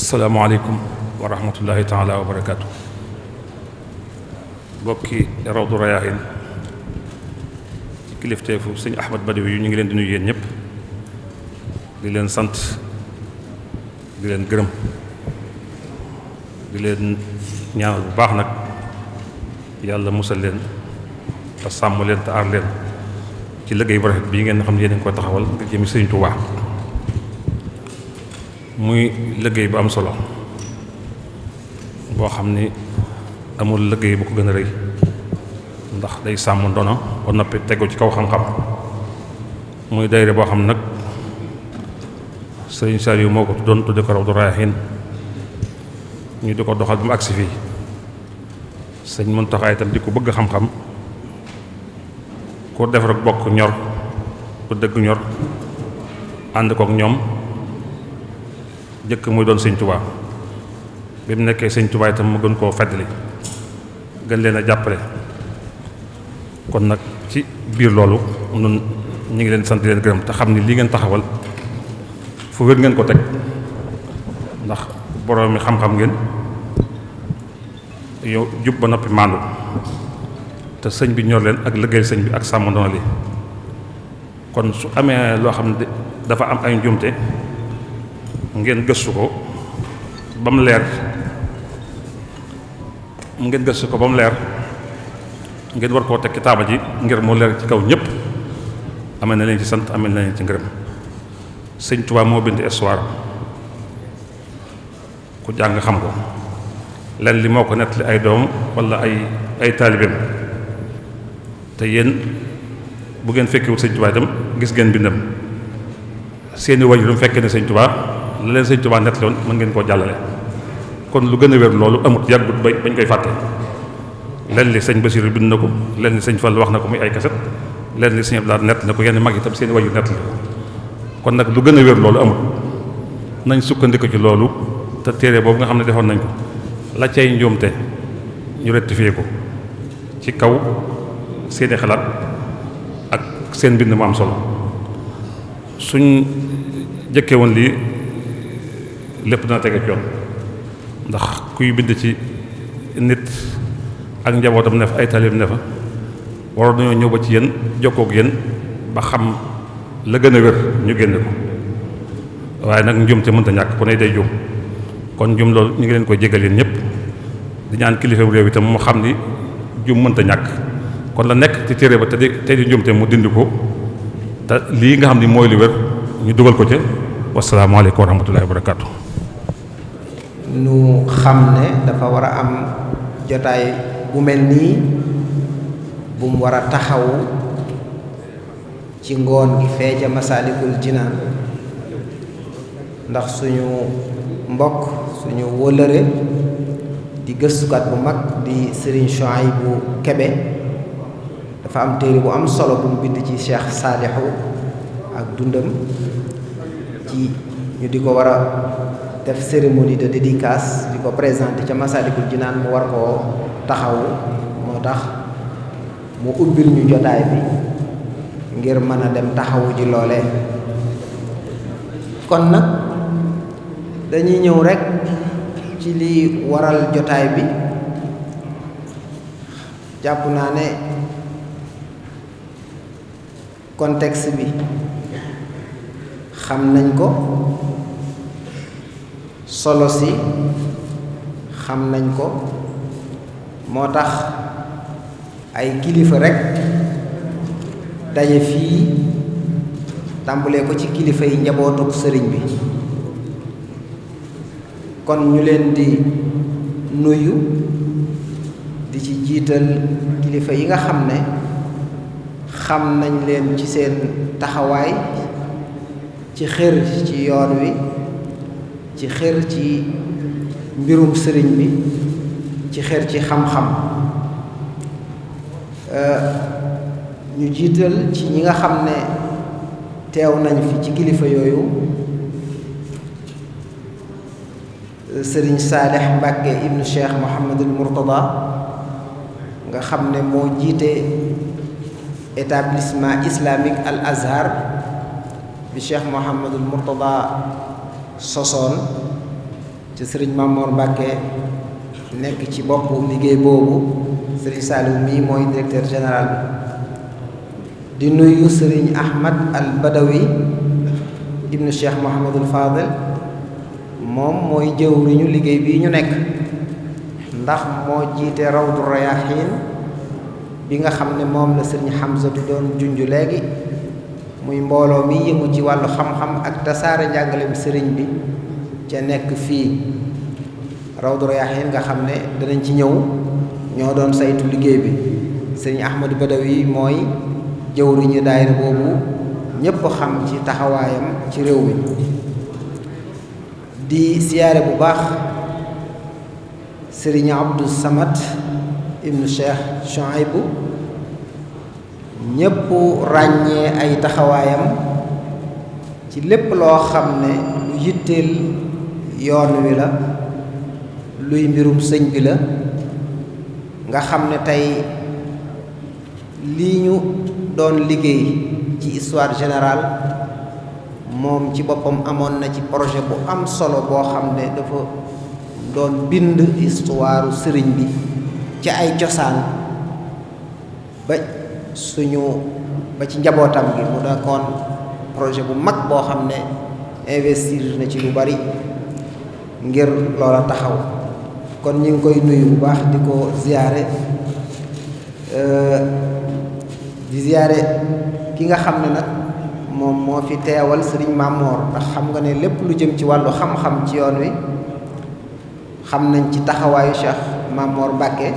asalaamaaleykum wa rahmatullahi taala wa barakaatu. bokki Rawdu Rayaahin ci kilifteefu sëñ Ahmad Badawi yu ñu ngi leen di nuyu yéen ñëpp di leen sant di leen gërëm di leen ñaanal bu baax nag yàlla musal leen te sàmm leen te aar leen ci liggéey bu rafet bii ngeen xam ne yéen a ngi koy taxawal ngir jëmi Sëriñ Tuubaa muy liggéey bu am solo boo xam ni amul liggéey bu ko gën a rëy ndax day sàmm ndono ba noppi tegu ci kaw xam-xam muy daayira boo xam nag Sëriñ Saliou moo ko doon tudde ko Rawdu Rayaahin ñu di ko doxal ba mu agsi fii sëñ Muntaxa itam di ko bëgg xam-xam ku def rek bokk ñor ku dëgg ñor ànd kook ñoom jëkk muy doon sëñ Tuubaa bi mu nekkee sëñ Tuubaa itam mu gën koo feddali gën leen a jàppale kon nag ci biir loolu nun ñu ngi leen sant di leen gërëm te xam ni lii ngeen taxawal fu wér ngeen ko teg ndax borom mi xam-xam ngeen yow jub ba noppi maandu te sëñ bi ñor leen ak liggéey sëñ bi ak sàmm ndono li kon su amee loo xam ne dafa am ay njuumte ngeen gëstu ko ba mu leer ngeen war koo teg ci taaba ji ngir mu leer ci kaw ñëpp amee na leen ci sant amee na leen ci ngërëm sëñ Tuubaa moo bind histoire ku jàng xam ko len li moo ko nettali ay doom wala ay taalibeem te yéen bu ngeen fekkewut sëñ Tuubaa itam gis ngeen bindam seeni wajur mu fekkee ne sëñ Tuubaa la leen sëñ Tuubaa nettali woon mën ngeen koo jàllale kon lu gën a wér loolu amut yàggut bañ koy fàtte len li sëñ Basiru bind na ko len li sëñ Fall wax na ko muy ay kaset len li sëñ Abdou nett na ko yenn mag itam seeni wajur nettali ko kon nag lu gën a wér loolu amut nañ sukkandiku ci loolu te téere boobu nga xam ne defoon nañ ko la cay njuumte ñu rectifié ko ci kaw seeni xalaat ak seen mbind mu am solo suñ jëkkee woon lii lépp dana tege ci yoon ndax kuy bind ci nit ak njabootam ne fa ay talib ne fa waroon dañoo ñëw ba ci yéen jokkook yéen ba xam la gën a wér ñu génne ko waaye nag njuumte mënta ñàkk ku ne day juum kon juum loolu ñu ngi leen koy jégal yéen ñëpp di ñaan kilifa réew itam mu xam ni juum mënta ñàkk kon la nekk ci téere ba te di njuumte mu dindi ko te lii nga xam ni mooy lu wér ñu dugal ko ca wasalaamaaleykum wa rahmatullahi wa barakaatu. nu xam ne dafa war a am jotaay bu mel nii bu mu war a taxawu ci ngoon gi fee ca Masaalikul Jinaan ndax suñu mbokk suñu wëlëre di gëstukat bu mag di Serigne Souhaïbou Kébé dafa am téere bu am solo bu mu bind ci Cheikh Saalihu ak dundam ci ñu di ko war a def cérémonie de dédicace di ko présenter ca Masaalikul Jinaan mu war koo taxawu moo tax mu ubbil ñu jotaay bi ngir mën a dem taxawu ji loole kon nag dañuy ñëw rekk ci li waral jotaay bi jàpp naa ne contexte bi xam nañ ko solo si xam nañ ko moo tax ay kilifa rekk daje fii tàmbulee ko ci kilifa yi njabootuk sëriñ bi kon ñu leen di nuyu di ci jiital kilifa yi nga xam ne xam nañ leen ci seen taxawaay ci xër ci yoon wi ci xër ci mbirum sëriñ bi ci xër ci xam-xam ñu jiital ci ñi nga xam ne teew nañ fi ci kilifa yooyu sëriñ Saalih Mbàkke ibnu Cheikh Mouhamadul Mourtada nga xam ne moo jiite établissement islamique Al Azhar bi Cheikh Mouhamadul Mourtada sosoon ci sëriñ Mamor Mbàkke nekk ci boppu liggéey boobu sëriñ Saliou mii mooy directeur général bi di nuyu sëriñ Ahmad al Badawi ibnu Cheikh Mouhamadul Fadel moom mooy jëwriñu liggéey bii ñu nekk ndax moo jiite Rawdu Rayaahiin bi nga xam ne moom la sëriñ Hamzatu doon junj léegi muy mbooloo mi yëngu ci wàllu xam-xam ak tasaare njàngaleem sëriñ bi ca nekk fii Rawdu Rayaahiin nga xam ne danañ ci ñëw ñoo doon saytu liggéey bi sëriñ Ahmadu Badawi mooy jëwriñu daayira boobu ñépp xam ci taxawaayam ci réew mi di siyaare bu baax sëriñ Abdou Samad ibnu Cheikh Chouaïbou ñépp ràññee ay taxawaayam ci lépp loo xam ne lu yitteel yoon wi la luy mbirum sëñ bi la nga xam ne tey lii ñu doon liggéey ci histoire générale moom ci boppam amoon na ci projet bu am solo boo xam ne dafa doon bind histoire sëriñ bi ci ay cosaan ba ci njabootam gi mu nekkoon projet bu mag boo xam ne investir na ci lu bari ngir loola taxaw kon ñu ngi koy nuyu bu baax di ko ziyaare di ziyaare ki nga xam ne nag moom moo fi teewal sëriñ Mamor ndax xam nga ne lépp lu jëm ci wàllu xam-xam ci yoon wi xam nañ ci taxawaayu Cheikh Mamor Mbàkke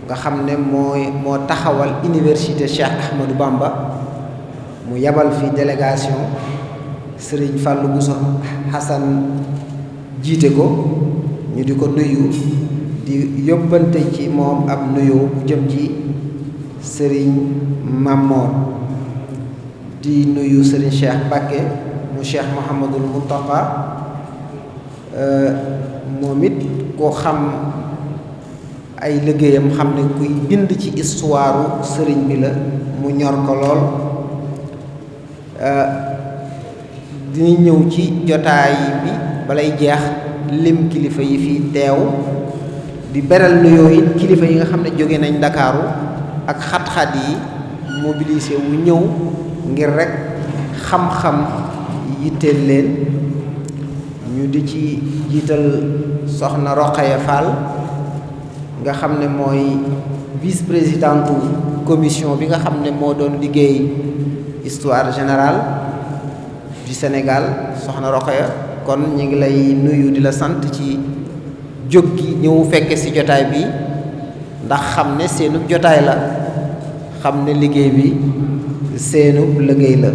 nga xam ne moo taxawal université Cheikh Ahmadou Bamba mu yabal fi délégation sëriñ Fallou Bousso Hassan jiite ko ñu di ko nuyu di yóbbante ci moom ab nuyoo bu jëm ci sëriñ Mamor di nuyu sëriñ Cheikh Mbàkke mu Cheikh Mouhamadul Mountakha moom it koo xam ay liggéeyam xam ne kuy bind ci histoire sëriñ bi la mu ñor ko lool dina ñëw ci jotaay bi balay jeex lim kilifa yi fi teew di beral nuyoo it kilifa yi nga xam ne jóge nañ Ndakaaru ak xat-xat yi mobilisé wu ñëw ngir rekk xam-xam yitteel leen ñu di ci jiital soxna Rokhaya Fall nga xam ne mooy vice-présidente commission bi nga xam ne moo doon liggéey histoire générale du Sénégal soxna Rokhaya kon ñu ngi lay nuyu di la sant ci jóg gi ñëw fekke ci jotaay bi ndax xam ne seenub jotaay la xam ne liggéey bi seenub liggéey la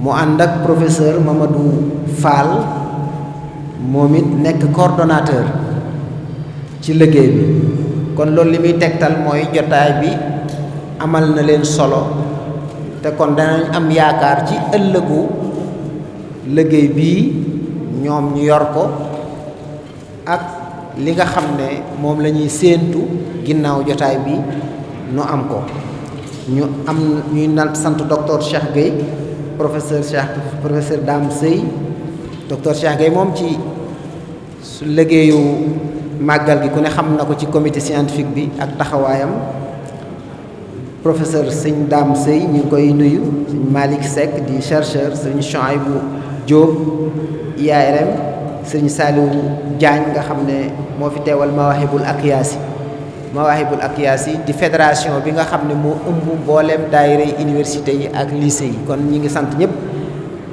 mu ànd ak professeur Mamadou Fall moom it nekk coordonnateur ci liggéey bi kon loolu li muy tegtal mooy jotaay bi amal na leen solo te kon danañ am yaakaar ci ëllëgu liggéey bii ñoom ñu yor ko ak li nga xam ne moom la ñuy séentu ginnaaw jotaay bi nu am ko ñuy sant docteur Cheikh Gueye professeur Dame Sey docteur Cheikh Gueye moom ci su liggéeyu màggal gi ku ne xam na ko ci comité scientifique bi ak taxawaayam professeur sëñ Dame Sey ñu ngi koy nuyu sëñ Malick Seck di chercheur sëñ Chouaïbou Diop IARM sëñ Saliou Diagne nga xam ne moo fi teewal Mawahibul Akyaasi di fédération bi nga xam ne moo ëmb mbooleem daayira université yi ak lycée yi kon ñi ngi sant ñëpp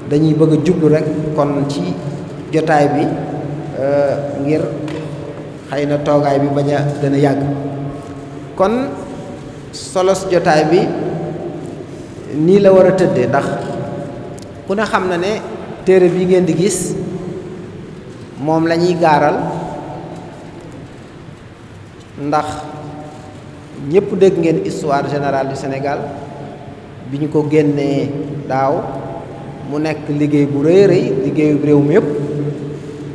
dañuy bëgg a jublu rek kon ci jotaay bi ngir xëy na toogaay bi bañ a gën a yàgg kon solos jotaay bi nii la war a tëddee ndax ku ne xam na ne téere bi ngeen di gis moom la ñuy gaaral ndax ñëpp dégg ngeen histoire générale du Sénégal bi ñu ko génnee daaw mu nekk liggéey bu rëy rëy liggéeyu réew mi yëpp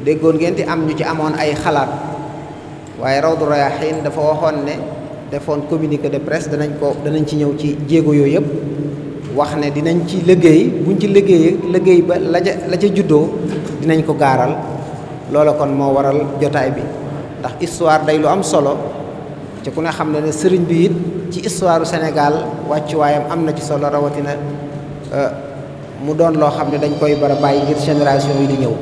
déggoon ngeen ti am ñu ci amoon ay xalaat waaye Rawdu Rayaahiin dafa waxoon ne defoon communiqué de presse danañ ci ñëw ci jéego yooyu yëpp wax ne dinañ ci liggéey buñ ci liggéey ba la ca juddoo dinañ ko gaaral loola kon moo waral jotaay bi ndax histoire day lu am solo ci ku ne xam ne sëriñ bi it ci histoire Sénégal wàccuwaayam am na ci solo rawatina mu doon loo xam ne dañ koy bara bàyyi ngir génération yi di ñëw.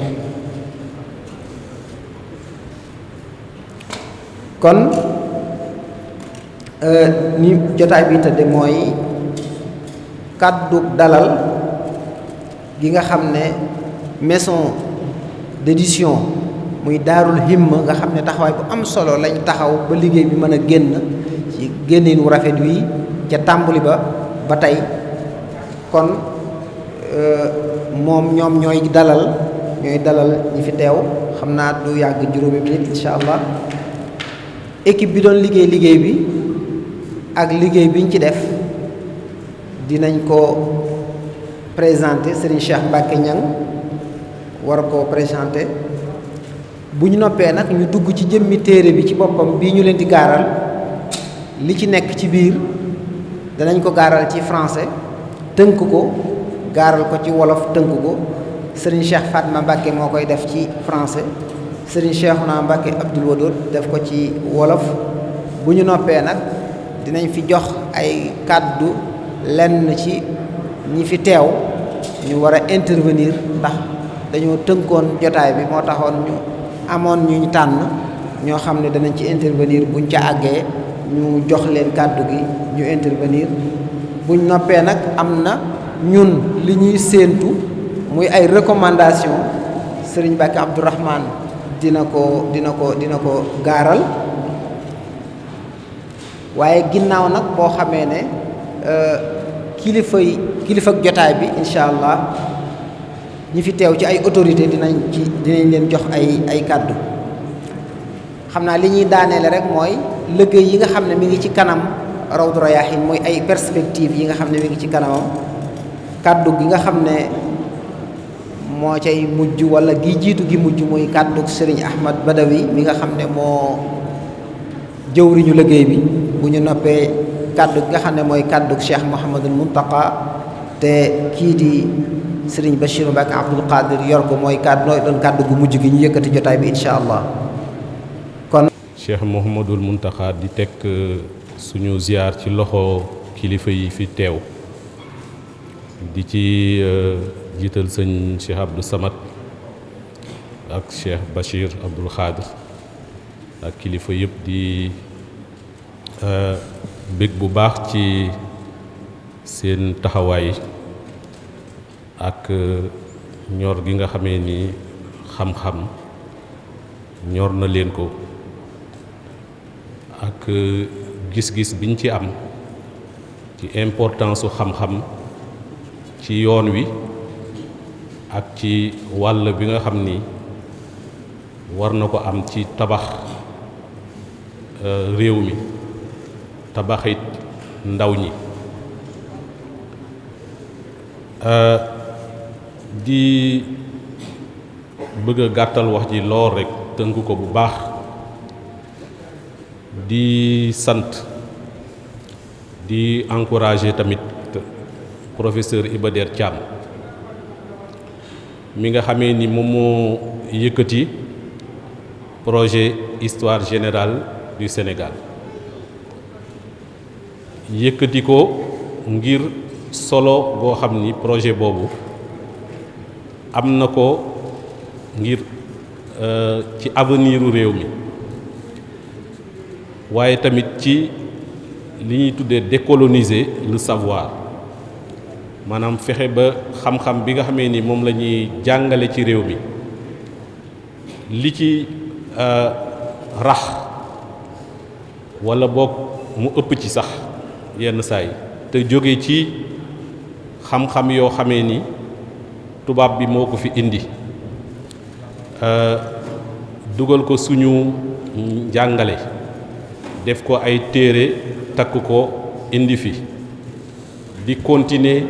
kon ni jotaay bi tëdde mooy kàddu dalal gi nga xam ne maison d'édition muy daarul himma nga xam ne taxawaay bu am solo lañ taxaw ba liggéey bi mën a génn ci génnin wu rafet wi ca tàmbali ba tey kon moom ñoom ñooy dalal ñi fi teew xam naa du yàgg juróomi minute incha allah. équipe bi doon liggéey bi ak liggéey biñ ci def dinañ ko présenter Serigne Cheikh Mbacke Niang war koo présenter bu ñu noppee nag ñu dugg ci jëmmi téere bi ci boppam bii ñu leen di gaaral li ci nekk ci biir danañ ko gaaral ci français tënk ko gaaral ko ci wolof tënk ko Serigne Cheikh Fatma Mbacke moo koy def ci français Serigne Cheikhouna Mbacke Abdoul Wadoud def ko ci wolof bu ñu noppee nag dinañ fi jox ay kàddu lenn ci ñi fi teew ñu war a intervenir ndax dañoo tënkoon jotaay bi moo taxoon ñu amoon ñu tànn ñoo xam ne danañ ci intervenir buñ ca àggee ñu jox leen kàddu gi ñu intervenir buñ noppee nag am na ñun li ñuy séentu muy ay recommandation Serigne Mbacke Abdourahmane dina ko gaaral waaye ginnaaw nag boo xamee ne kilifa jotaay bi incha allah ñi fi teew ci ay autorité dinañ leen jox ay kàddu xam naa li ñuy daaneele rek mooy liggéey yi nga xam ne mi ngi ci kanam Rawdu Rayaahiin mooy ay perspectives yi nga xam ne mi ngi ci kanamam kàddu gi nga xam ne moo cay mujj wala gi jiitu gi mujj muy kàddu Serigne Ahmad Badawi mi nga xam ne moo jëwriñu liggéey bi bu ñu noppee kàddu gi nga xam ne mooy kàddu Cheikh Mouhamadul Muntaqa te kii di Serigne Bachir Mbacke Abdoul Qadir yor ko mooy doon kàddu gu mujj gi ñu yëkkati jotaay bi incha allah. kon Cheikh Mouhamadul Muntaqa di teg suñu ziar ci loxo kilifa yi fi teew di ci jiital sëñ Cheikh Abdou Samad ak Cheikh Bachir Abdoul Khadir ak kilifa yëpp di bég bu baax ci seen taxawaay ak ñor gi nga xamee ni xam-xam ñor na leen ko ak gis-gis biñ ci am ci importance su xam-xam ci yoon wi ak ci wàll bi nga xam ni war na ko am ci tabax réew mi tabaxit ndaw ñi di bëgg a gàttal wax ji lool rekk tënk ko bu baax di sant di encourager tamit professeur Iba Der Thiam mi nga xamee ni moom moo yëkkati projet histoire générale du Sénégal yëkkati ko ngir solo boo xam ni projet boobu am na ko ngir ci aveniru réew mi waaye tamit ci li ñuy tuddee décoloniser le savoir maanaam fexe ba xam-xam bi nga xamee ni moom la ñuy jàngale ci réew mi li ci rax walla boog mu ëpp ci sax yenn saay te jóge ci xam-xam yoo xamee ni tubaab bi moo ko fi indi dugal ko suñu njàngale def ko ay téere takk ko indi fi di continuer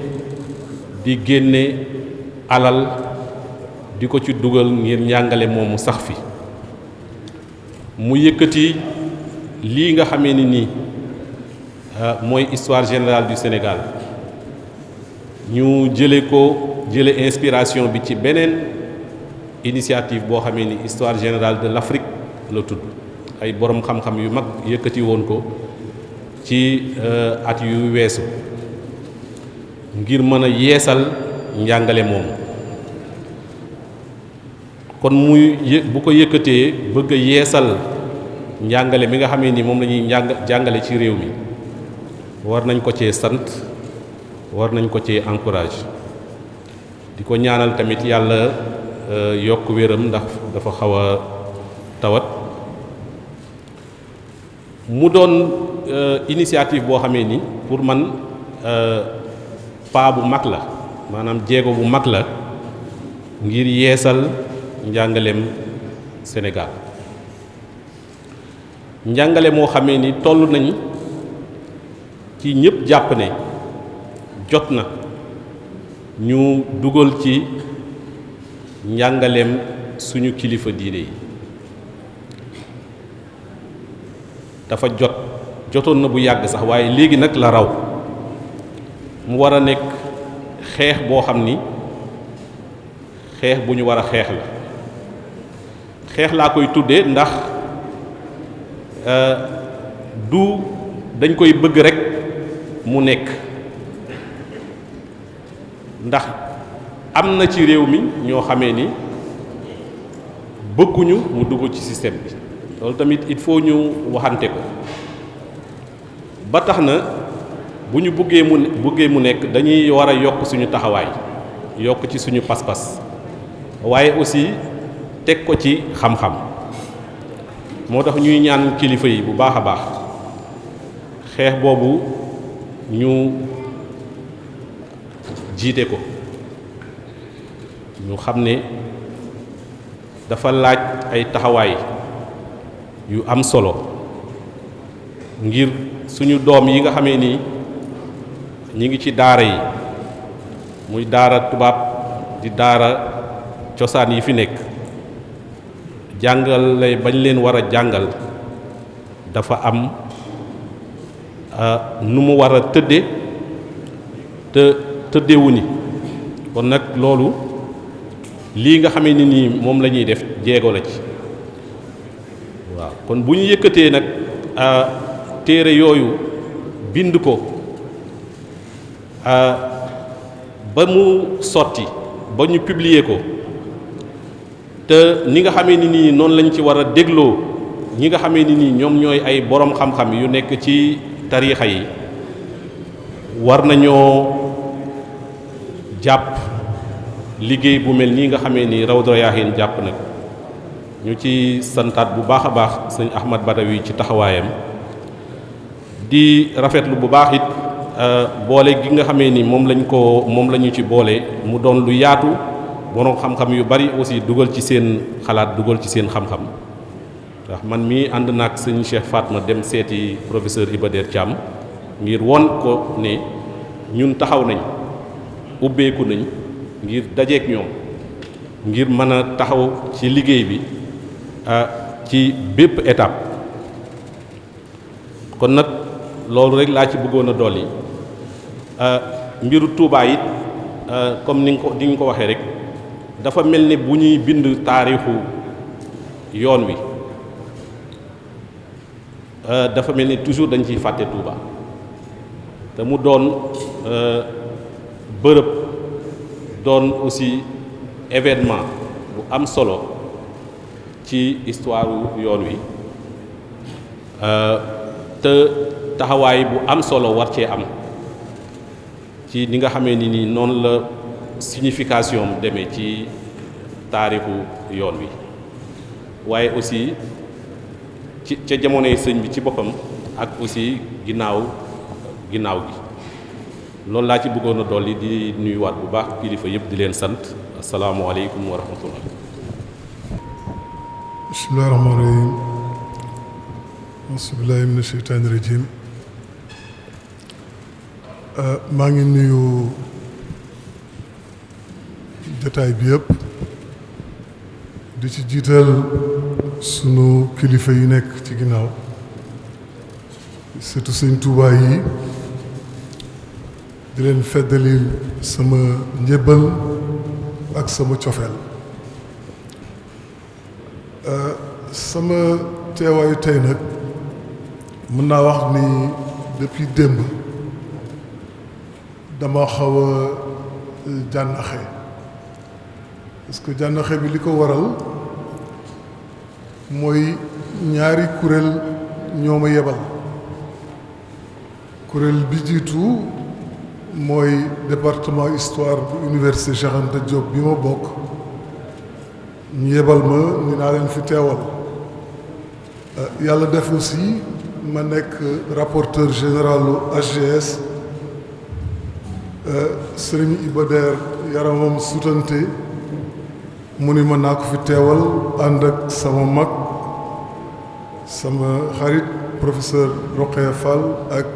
di génne alal di ko ci dugal ngir njàngale moomu sax fi mu yëkkati lii nga xamee ni nii mooy histoire générale du Sénégal ñu jële inspiration bi ci beneen initiative boo xamee ni histoire générale de l'Afrique la tudd ay borom xam-xam yu mag yëkkati woon ko ci at yu weesu ngir mën a yeesal njàngale moomu kon muy bu ko yëkkatee bëgg a yeesal njàngale mi nga xamee ni moom la ñuy jàngale ci réew mi war nañ ko cee sant war nañ ko cee encourage di ko ñaanal tamit yàlla yokk wéram ndax dafa xaw a tawat mu doon initiative boo xamee ni pour man pas bu mag la maanaam jéego bu mag la ngir yeesal njàngaleem Sénégal njàngale moo xamee ni toll nañ ci ñëpp jàpp ne jot na ñu dugal ci njàngaleem suñu kilifa diine yi dafa jotoon na bu yàgg sax waaye léegi nag la raw mu war a nekk xeex boo xam ni xeex bu ñu war a xeex la xeex laa koy tuddee ndax du dañ koy bëgg rekk mu nekk ndax am na ci réew mi ñoo xamee ni bëgguñu mu dugg ci système bi loolu tamit il faut ñu waxante ko ba tax na bu ñu buggee mu nekk dañuy war a yokk suñu taxawaay yokk ci suñu pas-pas waaye aussi teg ko ci xam-xam moo tax ñuy ñaan kilifa yi bu baax a baax xeex boobu ñu jiite ko ñu xam ne dafa laaj ay taxawaay yu am solo ngir suñu doom yi nga xamee ni ñi ngi ci daara yi muy daara tubaab di daara cosaan yi fi nekk jàngale bañ leen war a jàngal dafa am nu mu war a tëdde te tëddewu ni kon nag loolu lii nga xamee ni nii moom la ñuy def jéego la ci waaw kon bu ñu yëkkatee nag téere yooyu bind ko ba mu sotti ba ñu publier ko te ni nga xamee ni nii noonu lañ ci war a dégloo ñi nga xamee ni nii ñoom ñooy ay borom xam-xam yu nekk ci tariixa yi war nañoo jàpp liggéey bu mel nii nga xamee ni Rawdu Rayaahiin jàpp nag ñu ci santaat bu baax a baax sëñ Ahmad Badawi ci taxawaayam di rafetlu bu baax it boole gi nga xamee ni moom la ñu ci boole mu doon lu yaatu borom xam-xam yu bari aussi dugal ci seen xalaat dugal ci seen xam-xam ndax man mii ànd naag sëñ Cheikh Fatma dem seeti professeur Iba Der Thiam ngir won ko ne ñun taxaw nañ ubbeeku nañ ngir dajeek ñoom ngir mën a taxaw ci liggéey bi ci bépp étape kon nag loolu rek laa ci bëggoon a dolli mbiru Touba it comme ni nga ko waxee rek dafa mel ni bu ñuy bind taarixu yoon wi dafa mel ni toujours dañ ciy fàtte Touba te mu doon bërëb doon aussi événement bu am solo ci histoire yoon wi te taxawaay bu am solo war cee am ci ni nga xamee ni nii noonu la signification demee ci taarixu yoon wi waaye aussi ci ca jamonoy sëñ bi ci boppam ak aussi ginnaaw gi loolu laa ci bëggoon a dolli di nuyuwaat bu baax kilifa yëpp di leen sant asalaamualeykum wa rahmatullah. bismillahi rahmaani rahim bismillahi mina sheytaani rajim maa ngi nuyu jotaay bi yëpp di ci jiital sunu kilifa yi nekk ci ginnaaw surtout sëñ Tuubaa yi di leen feddali sama njébbal ak sama cofeel sama teewaayu tey nag mën naa wax ni depuis démb dama xaw a jànnaxe parce que jànnaxe bi li ko waral mooy ñaari kuréel ñoo ma yebal kuréel bi jiitu mooy département histoire bu université Cheikh Anta Diop bi ma bokk ñu yebal ma ni naa leen fi teewal yàlla def aussi ma nekk rapporteur généralu HGS Sëriñ Iba Der yaramam sutante mu ni mën naa ko fi teewal ànd ak sama mag sama xarit professeur Rokhaya Fall ak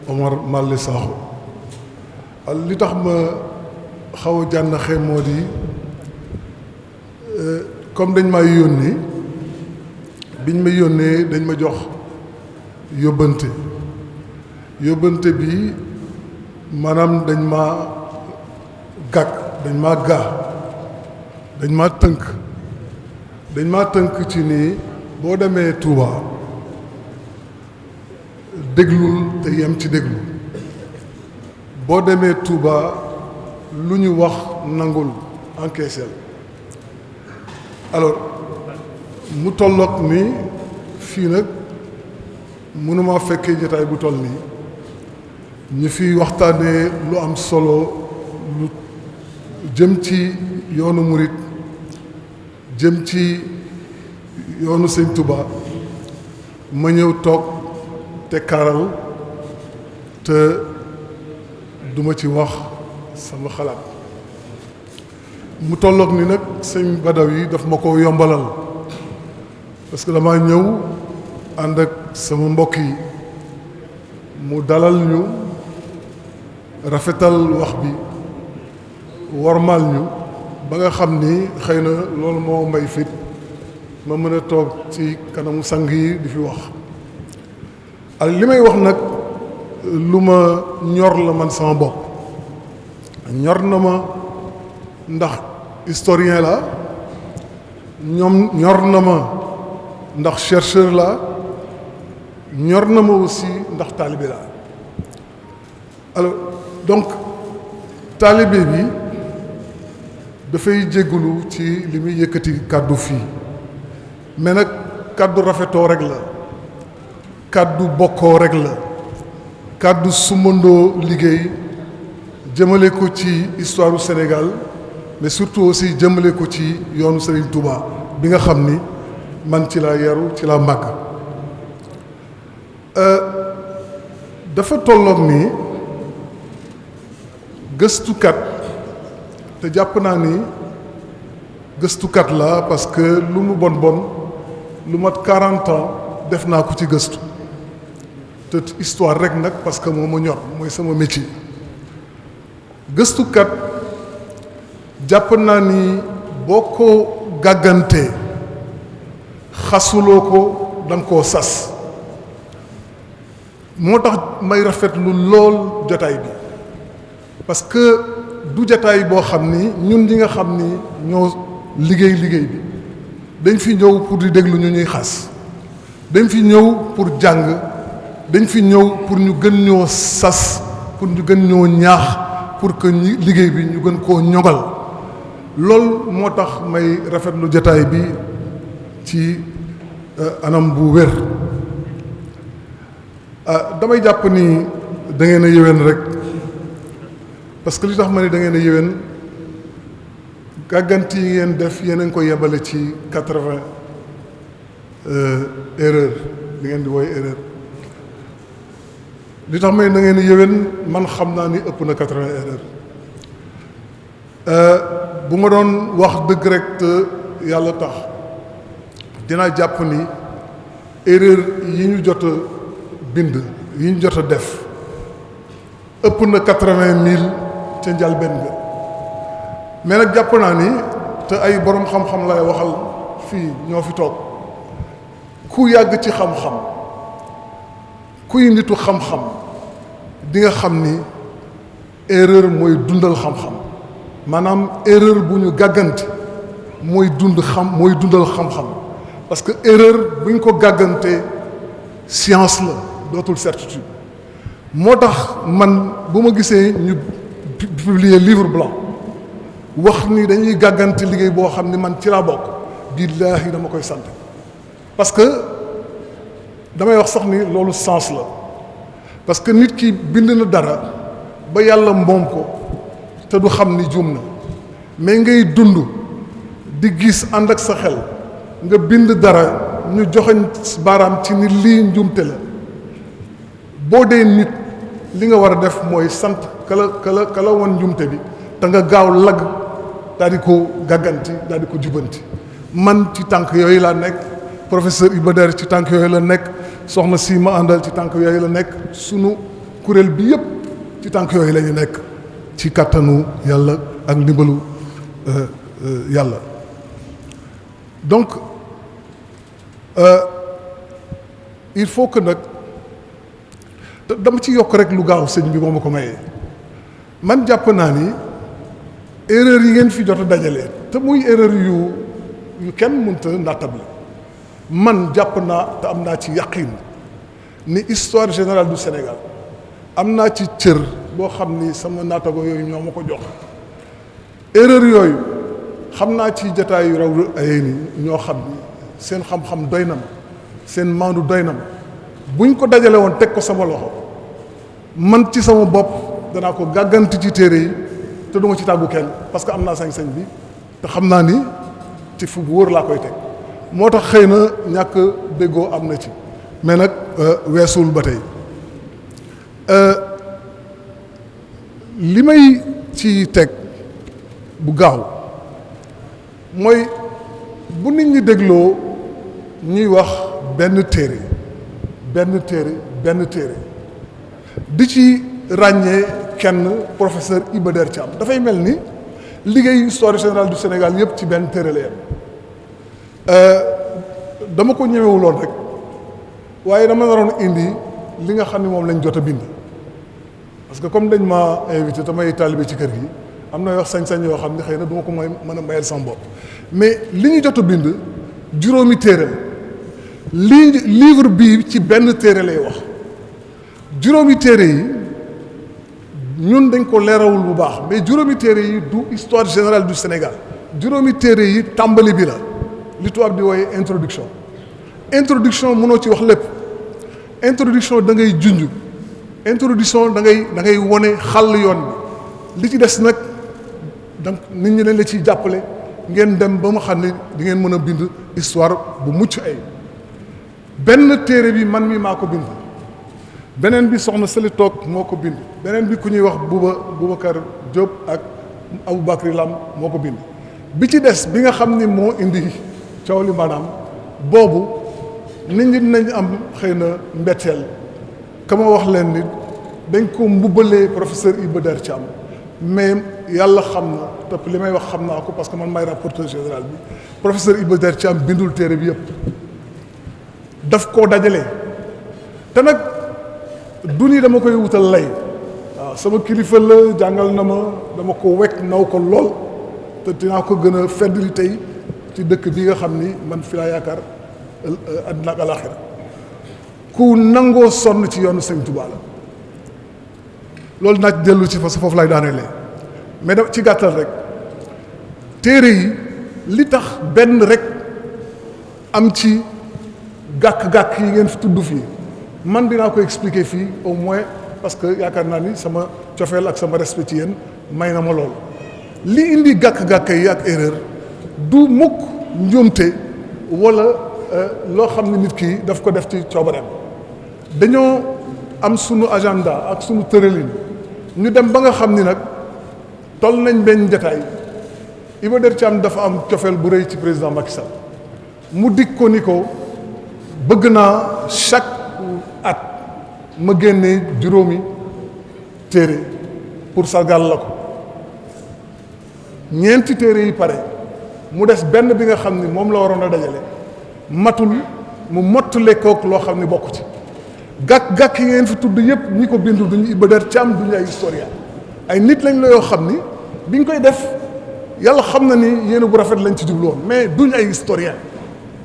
Omar Malle Sakho li tax ma xaw a jànnaxe moo di comme dañ may yónni biñ ma yónnee dañ ma jox yóbbante bi maanaam dañ ma gàkk dañ ma dañ ma tënk ci ni boo demee Touba déglul te yem ci déglu boo demee Touba lu ñu wax nangul encaissel alors mu tolloog ni fii nag mënuma fekkee jotaay bu toll nii ñu fi waxtaanee lu am solo lu jëm ci yoonu murit jëm ci yoonu Sëñ Touba ma ñëw toog te kaaral te duma ci wax sama xalaat mu tolloog ni nag sëñ Badawi daf ma ko yombalal parce que dama ñëw ànd ak sama mbokk yi mu dalal ñu rafetal wax bi wormaal ñu ba nga xam ni xëy na loolu moo may fit ma mën a toog ci kanamu sang yi di fi wax li may wax nag lu ma ñor la man sama bopp ñor na ma ndax historien la ñor na ma ndax chercheur la ñor na ma aussi ndax taalibe la alors donc taalibe bi dafay jéggulu ci li muy yëkkati kàddu fii mais nag kàddu rafetoo rek la kàddu bokkoo rek la kàddu sumandoo liggéey jëmale ko ci histoire du Sénégal mais surtout aussi jëmale ko ci yoonu Serigne Touba bi nga xam ni man ci laa yaru ci laa màgg dafa tolloog ni gëstukat te jàpp naa ni gëstukat la parce que lu mu bon lu mat 40 ans def naa ko ci gëstu te histoire rek nag parce que moo ma ñor mooy sama métier gëstukat jàpp naa ni boo ko gàggantee xasuloo ko da nga koo sas moo tax may rafetlu lool jotaay bi parce que du jotaay boo xam ni ñun ñi nga xam ni ñoo liggéey bi dañ fi ñëw pour di déglu ñu ñuy xas dañ fi ñëw pour jàng dañ fi ñëw pour ñu gën ñoo sas pour ñu gën ñoo ñaax pour que liggéey bi ñu gën koo ñoŋal lool moo tax may rafetlu jotaay bi ci anam bu wér damay jàpp ni da ngeen a yéwén rek parce que li tax ma ne da ngeen a yéwén gàggant yi ngeen def yéen a ngi ko yebale ci 80 erreur li ngeen di woy erreur li tax may da ngeen a yéwén man xam naa ni ëpp na 80 erreur bu ma doon wax dëgg rek te yàlla tax dinaa jàpp ni erreur yi ñu jot a bind yi ñu jot a def ëpp na 80 000 ca njalbeen ga mais nag jàpp naa ni te ay borom xam-xam lay waxal fii ñoo fi toog ku yàgg ci xam-xam kuy nitu xam-xam di nga xam ni erreur mooy dundal xam-xam maanaam erreur bu ñu gàgganti mooy dundal xam-xam parce que erreur bu ñu ko gàggantee science la dootul certitude moo tax man bu ma gisee ñu publier livre blanc wax ni dañuy gàggante liggéey boo xam ni man ci laa bokk billaahi dama koy sant parce que damay wax sax ni loolu sens la parce que nit ki bind na dara ba yàlla moom ko te du xam ni juum na mais ngay dund di gis ànd ak sa xel nga bind dara ñu joxoñ baaraam ci ni lii njuumte la boo dee nit li nga war a def mooy sant kala woon njuumte bi te nga gaaw lagg daal di ko gàgganti daal di ko jubanti man ci tànk yooyu laa nekk professeur Iba Der ci tànk yooyu la nekk soxna si ma àndal ci tànk yooyu la nekk sunu kuréel bi yépp ci tànk yooyu la ñu nekk ci kàttanu yàlla ak ndimbalu yàlla donc il faut que nag dama ci yokk rek lu gaaw sëñ bi moo ma ko mayee man jàpp naa ni erreur yi ngeen fi jot a dajale te muy erreur yu kenn mënta nattable man jàpp naa te am naa ci yaqin ni histoire générale du Sénégal am naa ci cër boo xam ni sama naatago yooyu ñoo ma ko jox erreur yooyu xam naa ci jataay yu raw ay ni ñoo xam ni seen xam-xam doy na ma seen maandu doy na ma buñ ko dajale woon teg ko sama loxo man ci sama bopp danaa ko gàgganti ci téere yi te duma ci tàggu kenn parce que am naa sañ-sañ bi te xam naa ni ci fu wóor laa koy teg moo tax xëy na ñàkk déggoo am na ci mais nag weesuwul ba tey li may ci teg bu gaaw mooy bu nit ñi dégloo ñuy wax benn téere di ci ràññee kenn professeur Iba Der Thiam dafay mel ni liggéey histoire générale du Sénégal yëpp ci benn téere la yem dama ko ñëwewuloon rek waaye dama naroon indi li nga xam ne moom lañ jot a bind parce que comme dañ ma invité te may taalibe ci kër gi am na wax sañ-sañ yoo xam ne xëy na du ma ko mën a mayal sama bopp mais li ñu jot a bind juróomi téere la livre bii ci benn téere lay wax juróomi téere yi ñun dañ ko leerawul bu baax mais juróomi téere yi du histoire générale du Sénégal juróomi téere yi tàmbali bi la li tubaab di wooye introduction mënoo ci wax lépp introduction da ngay junj introduction da ngay wone xàll yoon bi li ci des nag donc nit ñi dañ la ciy jàppale ngeen dem ba mu xam ne di ngeen mën a bind histoire bu mucc ay benn téere bi man mi maa ko bind beneen bi soxna Sëli Toog moo ko bind beneen bi ku ñuy wax Boubacar Diop ak Aboubacry Lam moo ko bind bi ci des bi nga xam ni moo indi coow li maanaam boobu nit ñi dinañ am xëy na mbetteel ka ma wax leen ni dañ ko mbubbalee professeur Iba Der Thiam mais yàlla xam na te li may wax xam naa ko parce que man may rapporteur général bi professeur Iba Der Thiam bindul téere bi yëpp daf koo dajale te nag du ni dama koy wutal lay waaw sama kilifa la jàngal na ma dama ko wekk naw ko lool te dinaa ko gën a feddali tey ci dëkk bi nga xam ni man fi laa yaakaar àddina ak alaaxira ku nangoo sonn ci yoonu Sëñ Tuubaa la loolu naaj dellu ci foofu lay daanelee mais da ci gàttal rek téere yi li tax benn rek am ci gàkk-gàkk yi ngeen fi tudd fii man dinaa ko expliquer fii au moins parce que yaakaar naa ni sama cofeel ak sama respect ci yéen may na ma lool li indi gàkk-gàkk yi ak erreur du mukk njuumte wala loo xam ne nit ki daf ko def ci coobareem dañoo am sunu agenda ak sunu tëralin ñu dem ba nga xam ni nag toll nañ benn jataay Iba Der Thiam dafa am cofeel bu rëy ci président Macky Sall mu dig ko ni ko bëgg naa chaque at ma génne juróomi téere pour sargal la ko ñeenti téere yi pare mu des benn bi nga xam ni moom la waroon a dajale matul mu mottale kook loo xam ni bokk ci gàkk-gàkk yi ngeen fi tudd yépp ñi ko bindu duñu Iba Der Thiam duñu ay historien ay nit lañ la yoo xam ni biñ koy def yàlla xam na ni yéene bu rafet lañ ci jublu woon mais duñ ay historien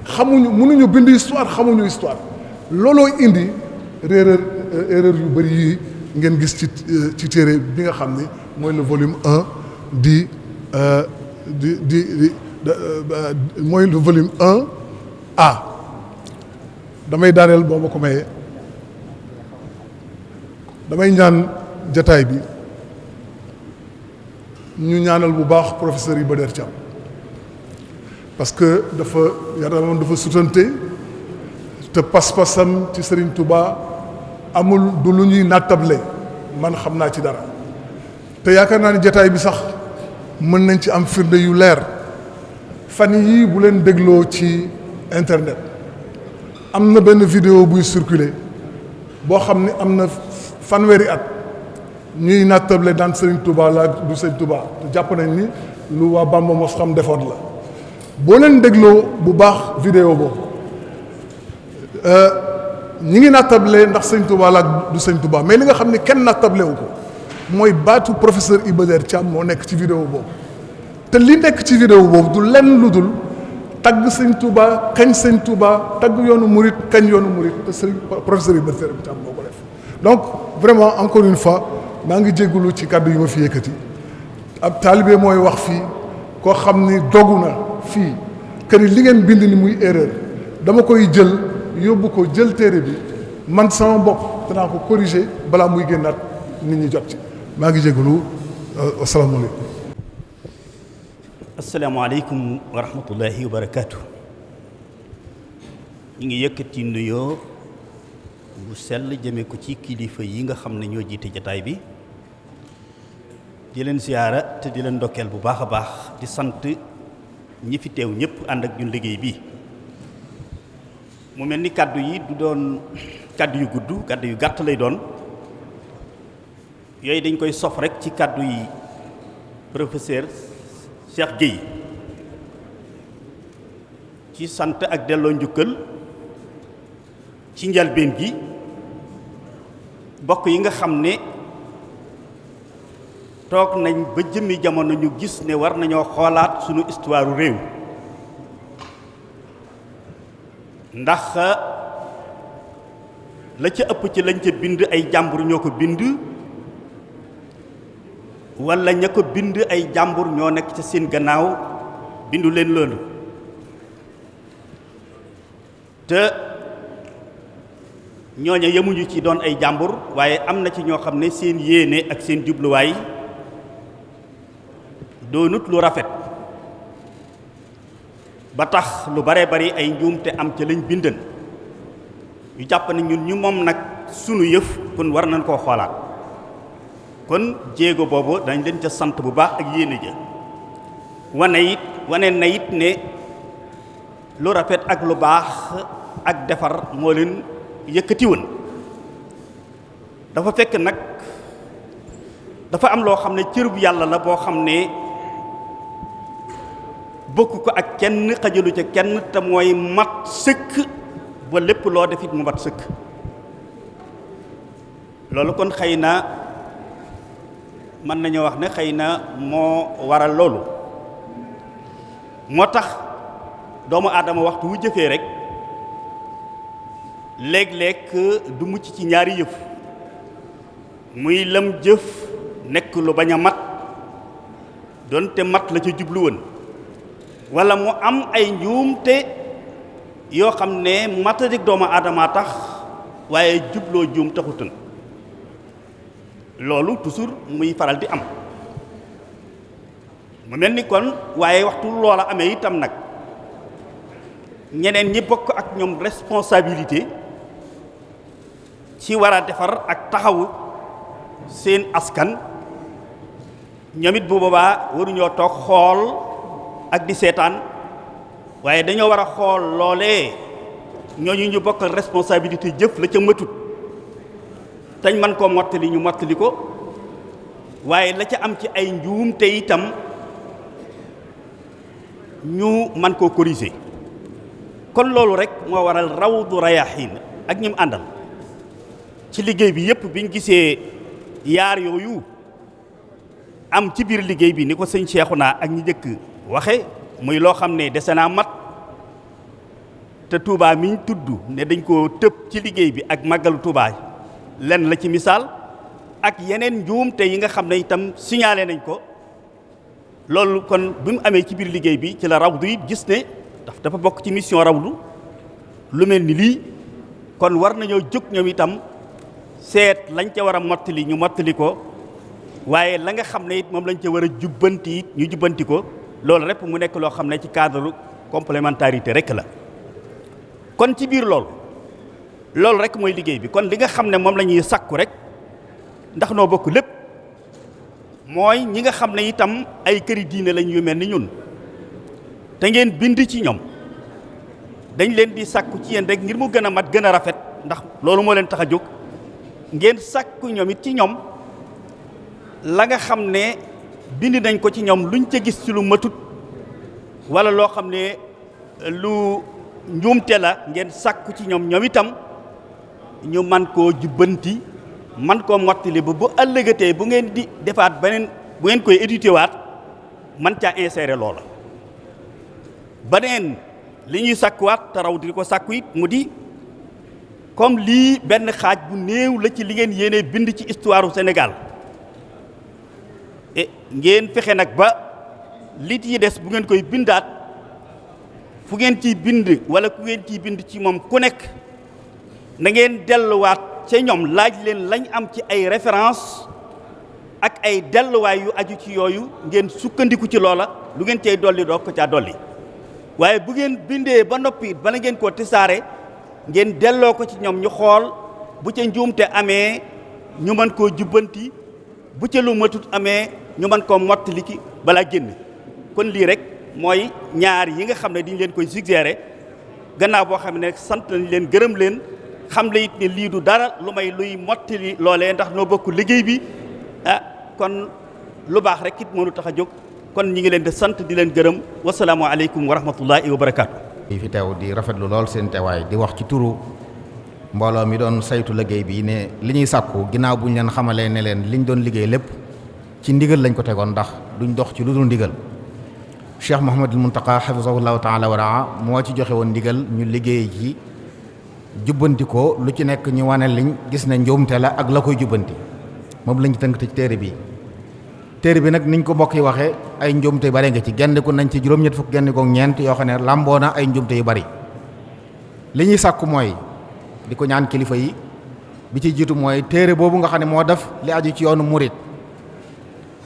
xamuñu mënuñu bind histoire xamuñu histoire looloo indi erreur yu bëri yii ngeen gis ci téere bi nga xam ni mooy le volume 1 mooy le volume 1A damay daaneel boo ma ko mayee damay ñaan jataay bi ñu ñaanal bu baax professeur Iba Der Thiam parce que yaramam dafa sutante te pas-pasam ci Serigne Touba amul du lu ñuy nattable man xam naa ci dara te yaakaar naa ni jataay bi sax mën nañ ci am firnde yu leer fan yii bu leen dégloo ci internet am na benn vidéo buy circuler boo xam ni am na fanweeri at ñuy nattable daan Serigne Touba la du Serigne Touba te jàpp nañ ni lu waa Bamba mos xam defoon la boo leen dégloo bu baax vidéo boobu ñi ngi nattable ndax Serigne Touba la du Serigne Touba mais li nga xam ne kenn nattable wu ko mooy baatu professeur Iba Der Thiam moo nekk ci vidéo boobu te li nekk ci vidéo boobu du lenn lu dul tagg Serigne Touba kañ Serigne Touba tagg yoonu murit kañ yoonu murit te Serigne professeur Iba Der Thiam moo ko def donc vraiment encore une fois maa ngi jéggulu ci kàddu yi ma fi yëkkati ab taalibe mooy wax fii koo xam ni dogu na fii que ni li ngeen bind ni muy erreur dama koy jël yóbbu ko jël téere bi man sama bopp danaa ko corriger balaa muy génnaat nit ñi jot ci maa ngi jégalu asalaamaaleykum. asalaamaaleykum wa rahmatullahi wa barakaatu. ñu ngi yëkkati nuyoo bu sell jëme ko ci kilifa yi nga xam ne ñoo jiite jataay bi di leen siyaara te di leen ndokkeel bu baax a baax di sant ñi fi teew ñëpp ànd ak ñun liggéey bi mu mel ni kàddu yi du doon kàddu yu gudd kàddu yu gàtt lay doon yooyu dañ koy sof rek ci kàddu yi professeur Cheikh Gueye ci sant ak delloo njukkal ci njalbeen gi bokk yi nga xam ne toog nañ ba jëmmi jamono ñu gis ne war nañoo xoolaat sunu histoire réew ndax la ca ëpp ci lañ ca bind ay jàmbur ñoo ko bind walla ña ko bind ay jàmbur ñoo nekk ca seen gannaaw bindu leen loolu te ñooña yemuñu ci doon ay jàmbur waaye am na ci ñoo xam ne seen yéene ak seen jubluwaay doonut lu rafet ba tax lu bare bari ay njuumte am ca lañ bindan ñu jàpp ne ñun ñu moom nag sunu yëf kon war nañ koo xoolaat kon jéego boobu dañ leen ca sant bu baax ak yéene ja wane na it ne lu rafet ak lu baax ak defar moo leen yëkkati woon dafa fekk nag dafa am loo xam ne cërub yàlla la boo xam ne bokk ko ak kenn xajalu ca kenn te mooy mat sëkk ba lépp loo def it mu mat sëkk loolu kon xëy na mën nañoo wax ne xëy na moo waral loolu moo tax doomu aadama waxtu wu jëfee rek léeg-léeg du mucc ci ñaari yëf muy lam jëf nekk lu bañ a mat doonte mat la ca jublu woon walla mu am ay njuumte yoo xam ne matadik doomu aadama tax waaye jubloo juum taxutan loolu toujours muy faral di am mu mel ni kon waaye waxtu loola amee itam nag ñeneen ñi bokk ak ñoom responsabilité ci war a defar ak taxawu seen askan ñoom it bu boobaa waruñoo toog xool ak di seetaan waaye dañoo war a xool loolee ñooñu ñu bokkal responsabilité jëf la ca matut tañ man koo mottali ñu mottali ko waaye la ca am ci ay njuumte itam ñu man koo corriger kon loolu rek moo waral rawdu rayaxiin ak ñim àndal ci liggéey bi yépp biñ gisee yaar yooyu am ci biir liggéey bi ni ko sëñ Cheikhouna ak ñi jëkk waxe muy loo xam ne dese naa mat te Touba miñ tudd ne dañ koo tëb ci liggéey bi ak màggalu Touba lenn la ci misaal ak yeneen njuumte yi nga xam ne itam signalé nañ ko loolu kon bi mu amee ci biir liggéey bi ci la rawdu it gis ne dafa bokk ci mission rawdu lu mel ni lii kon war nañoo jóg ñoom itam seet lañ ca war a mottali ñu mottali ko waaye la nga xam ne it moom lañ ca war a jubbanti it ñu jubbanti ko loolu rek mu nekk loo xam ne ci cadre complémentarité rek la kon ci biir loolu rek mooy liggéey bi kon li nga xam ne moom la ñuy sakku rek ndax noo bokk lépp mooy ñi nga xam ne itam ay këri diine lañ yu mel ni ñun te ngeen bind ci ñoom dañ leen di sakku ci yéen rek ngir mu gën a mat gën a rafet ndax loolu moo leen tax a jóg ngeen sakku ñoom it ci ñoom la nga xam ne bind nañ ko ci ñoom luñ ca gis ci lu matut wala loo xam ne lu njuumte la ngeen sakku ci ñoom itam ñu man koo jubbanti man koo mottali ba bu ëllëgatee bu ngeen di defaat beneen bu ngeen koy édité waat man caa insérer loola beneen li ñuy sakkuwaat te raw di ko sakku it mu di comme lii benn xaaj bu néew la ci li ngeen yéene bind ci histoire u Sénégal ngeen fexe nag ba li yi des bu ngeen koy bindaat fu ngeen ciy bind wala ku ngeen ciy bind ci moom ku nekk na ngeen delluwaat ca ñoom laaj leen lañ am ci ay référence ak ay delluwaay yu aju ci yooyu ngeen sukkandiku ci loola lu ngeen cay dolli doo ko caa dolli waaye bu ngeen bindee ba noppi bala ngeen koo tisaare ngeen delloo ko ci ñoom ñu xool bu ca njuumte amee ñu mën koo jubbanti bu ca lu matut amee ñu mën koo mottali ki balaa génn kon lii rek mooy ñaar yi nga xam ne diñ leen koy suggéré gannaaw boo xam ne sant nañ leen gërëm leen xam la it ne lii du dara lu may luy mottali loolee ndax noo bokk liggéey bi kon lu baax rek it mënu tax a jóg kon ñi ngi leen di sant di leen gërëm wasalaamu aleykum wa rahmatullahi wa barakaatu. yi fi teew di rafetlu lool seen teewaay di wax ci turu mbooloo mi doon saytu liggéey bi ne li ñuy sàkku ginnaaw bu ñu leen xamalee ne leen liñ doon liggéey lépp ci ndigal lañ ko tegoon ndax duñ dox ci lu dul ndigal Cheikh Mouhamadul Muntaqa hafizahullahu taala wa raa moo ci joxe woon ndigal ñu liggéey ci jubbanti ko lu ci nekk ñu wane liñ gis ne njuumte la ak la koy jubbanti moom lañ ci tënk ci téere bi nag niñ ko mbokk yi waxee ay njuumte yu bari nga ci genn ko nañ ci juróom-ñett fukk genn ko ñeent yoo xam ne làmboo na ay njuumte yu bari li ñuy sàkku mooy di ko ñaan kilifa yi bi ci jiitu mooy téere boobu nga xam ne moo def li aju ci yoonu murit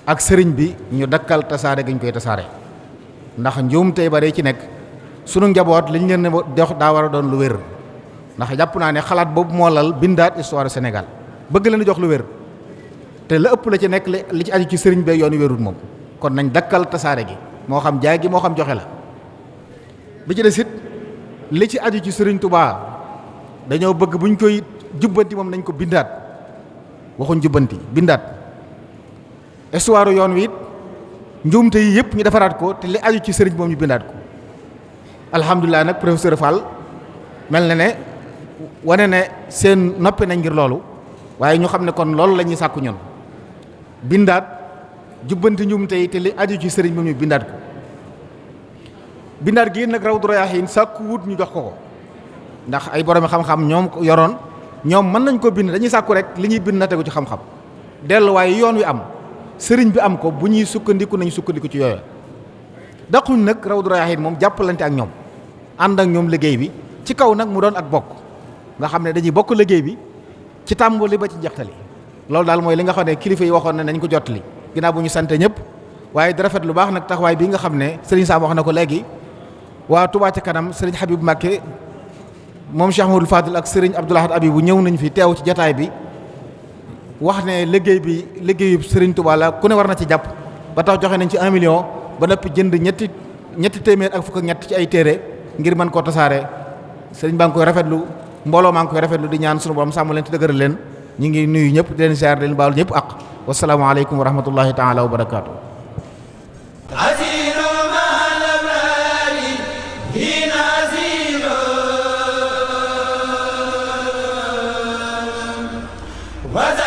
ak sëriñ bi ñu dakkal tasaare gi ñu koy tasaare ndax njuumte yu bari ci nekk sunu njaboot liñ leen dox daa war a doon lu wér ndax jàpp naa ne xalaat boobu moo lal bindaat histoire Sénégal bëgg leen jox lu wér te la ëpp la ci nekk li ci aju ci sëriñ bee yoonu wérul moom kon nañ dakkal tasaare gi moo xam jaay gi moo xam joxe la bi ci des it li ci aju ci sëriñ Touba dañoo bëgg bu ñu koy jubbanti moom nañ ko bindaat waxuñ jubbanti bindaat histoire yoon wi it njuumte yi yëpp ñu defaraat ko te li aju ci sëriñ moom ñu bindaat ko alhamdulilah nag professeur Fall mel na ne wane ne seen noppi nañ ngir loolu waaye ñu xam ne kon loolu la ñuy sàkku ñun bindaat jubbanti njuumte yi te li aju ci sëriñ moom ñu bindaat ko bindaat gi nag Rawdu Rayaahiin sàkku wut ñu jox ko ndax ay borom xam-xam ñoom ko yoroon ñoom mën nañ ko bind dañuy sàkku rek li ñuy bind na tegu ci xam-xam delluwaay yoon wi am sëriñ bi am ko bu ñuy sukkandiku nañu sukkandiku ci yooyu daquñ nag Rawdu Rayaahiin moom jàppalante ak ñoom ànd ak ñoom liggéey bi ci kaw nag mu doon ak bokk nga xam ne dañuy bokk liggéey bi ci tàmbali ba ci njeextali loolu daal mooy li nga xam ne kilifa yi waxoon ne nañ ko jottali ginnaaw bu ñu sant ñëpp waaye di rafet lu baax nag taxawaay bi nga xam ne sëriñ Sam wax na ko léegi waa Touba ca kanam sëriñ Habib Mbacké moom Cheikh Mouhamadoul Fadil ak sëriñ Abdoul Ahad Abibou ñëw nañ fi teew ci jataay bi wax ne liggéey bi liggéeyu sëriñ Touba la ku ne war na ci jàpp ba tax joxe nañ ci 1 million ba noppi jënd ñetti téeméer ak fukk ak ñett ci ay téere ngir mën koo tasaare sëriñ baa ngi koy rafetlu mbooloo maa ngi koy rafetlu di ñaan sunu borom sàmm leen te dëgëral leen ñu ngi nuyu ñëpp di leen ziar di leen baalu ñëpp ak wasalaamaaleykum wa rahmatullahi taala wa barakaatu. wa